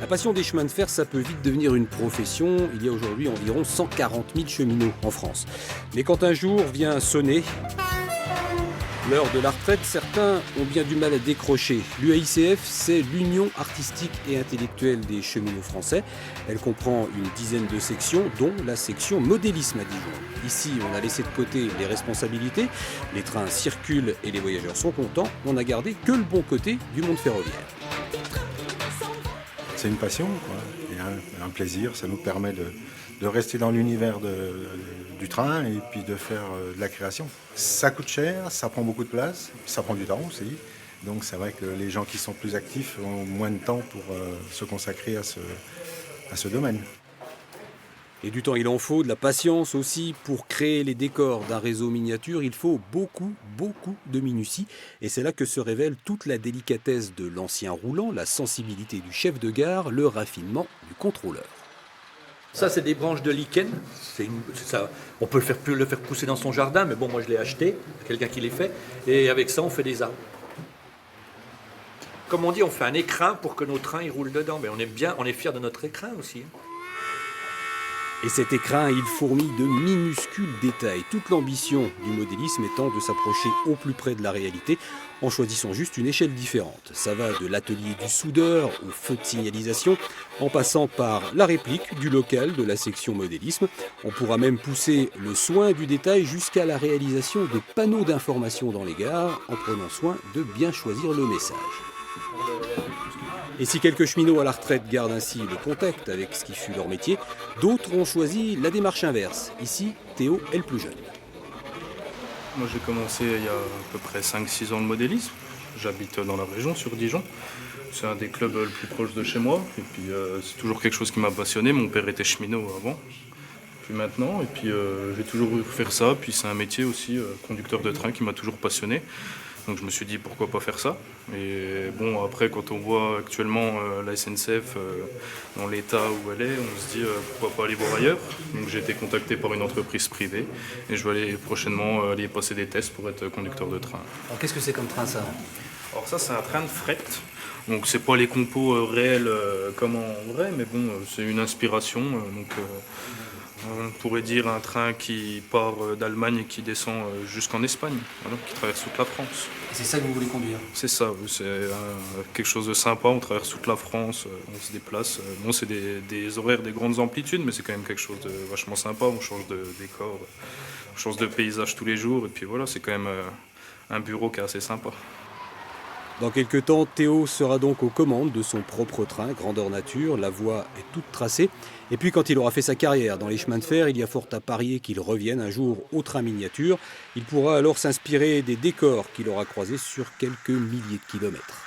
passion des chemins de fer, ça peut vite devenir une profession. Il y a aujourd'hui environ 140 000 cheminots en France. Mais quand un jour vient sonner l'heure de la retraite, certains ont bien du mal à décrocher. L'UAICF, c'est l'Union artistique et intellectuelle des cheminots français. Elle comprend une dizaine de sections, dont la section modélisme à Dijon. Ici, on a laissé de côté les responsabilités. Les trains circulent et les voyageurs sont contents. On n'a gardé que le bon côté du monde ferroviaire. C'est une passion, quoi, et un plaisir. Ça nous permet de rester dans l'univers du train et puis de faire de la création. Ça coûte cher, ça prend beaucoup de place, ça prend du temps aussi. Donc c'est vrai que les gens qui sont plus actifs ont moins de temps pour se consacrer à ce domaine. Et du temps, il en faut, de la patience aussi. Pour créer les décors d'un réseau miniature, il faut beaucoup de minutie. Et c'est là que se révèle toute la délicatesse de l'ancien roulant, la sensibilité du chef de gare, le raffinement du contrôleur. Ça, c'est des branches de lichen. On peut le faire pousser dans son jardin, mais bon, moi je l'ai acheté, quelqu'un qui les fait. Et avec ça, on fait des arbres. Comme on dit, on fait un écrin pour que nos trains ils roulent dedans. Mais on est fiers de notre écrin aussi. Et cet écrin, il fourmille de minuscules détails. Toute l'ambition du modélisme étant de s'approcher au plus près de la réalité en choisissant juste une échelle différente. Ça va de l'atelier du soudeur au feu de signalisation, en passant par la réplique du local de la section modélisme. On pourra même pousser le soin du détail jusqu'à la réalisation de panneaux d'information dans les gares, en prenant soin de bien choisir le message. Et si quelques cheminots à la retraite gardent ainsi le contact avec ce qui fut leur métier, d'autres ont choisi la démarche inverse. Ici, Théo est le plus jeune. Moi j'ai commencé il y a à peu près 5-6 ans le modélisme. J'habite dans la région, sur Dijon. C'est un des clubs le plus proche de chez moi. Et puis c'est toujours quelque chose qui m'a passionné. Mon père était cheminot avant. Puis maintenant, et puis j'ai toujours voulu faire ça. Puis c'est un métier aussi, conducteur de train, qui m'a toujours passionné. Donc je me suis dit pourquoi pas faire ça. Et bon, après quand on voit actuellement la SNCF dans l'état où elle est, on se dit pourquoi pas aller voir ailleurs. Donc j'ai été contacté par une entreprise privée et je vais aller prochainement aller passer des tests pour être conducteur de train. Alors qu'est-ce que c'est comme train ça ? Alors ça c'est un train de fret. Donc c'est pas les compos réels comme en vrai, mais bon c'est une inspiration. On pourrait dire un train qui part d'Allemagne et qui descend jusqu'en Espagne, voilà, qui traverse toute la France. Et c'est ça que vous voulez conduire ? C'est ça, c'est quelque chose de sympa, on traverse toute la France, on se déplace. Bon, c'est des horaires, des grandes amplitudes, mais c'est quand même quelque chose de vachement sympa, on change de décor, on change de paysage tous les jours, et puis voilà, c'est quand même un bureau qui est assez sympa. Dans quelques temps, Théo sera donc aux commandes de son propre train, grandeur nature. La voie est toute tracée. Et puis quand il aura fait sa carrière dans les chemins de fer, il y a fort à parier qu'il revienne un jour au train miniature. Il pourra alors s'inspirer des décors qu'il aura croisés sur quelques milliers de kilomètres.